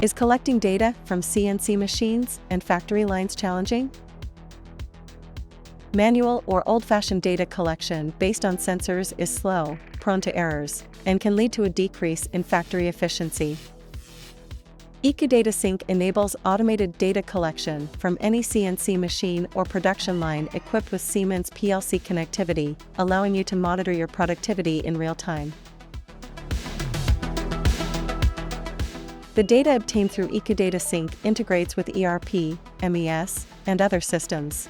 Is collecting data from CNC machines and factory lines challenging? Manual or old-fashioned data collection based on sensors is slow, prone to errors, and can lead to a decrease in factory efficiency. IguDATASync enables automated data collection from any CNC machine or production line equipped with Siemens PLC connectivity, allowing you to monitor your productivity in real time. The data obtained through IguDATASync integrates with ERP, MES, and other systems.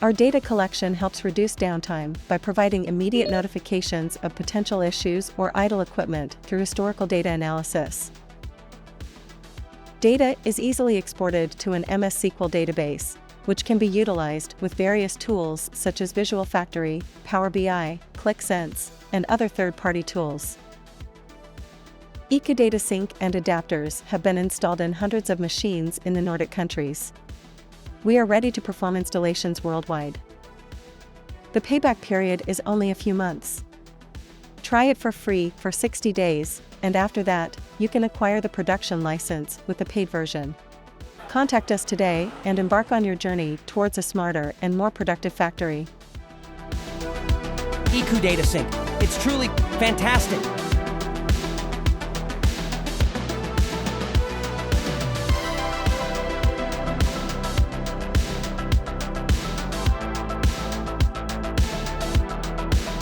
Our data collection helps reduce downtime by providing immediate notifications of potential issues or idle equipment through historical data analysis. Data is easily exported to an MsSQL database, which can be utilized with various tools such as VisualFactory, PowerBI, QlikSense, and other third-party tools. IguDATASync and adapters have been installed in hundreds of machines in the Nordic countries. We are ready to perform installations worldwide. The payback period is only a few months. Try it for free for 60 days, and after that, you can acquire the production license with the paid version. Contact us today and embark on your journey towards a smarter and more productive factory. IguDATASync. It's truly fantastic.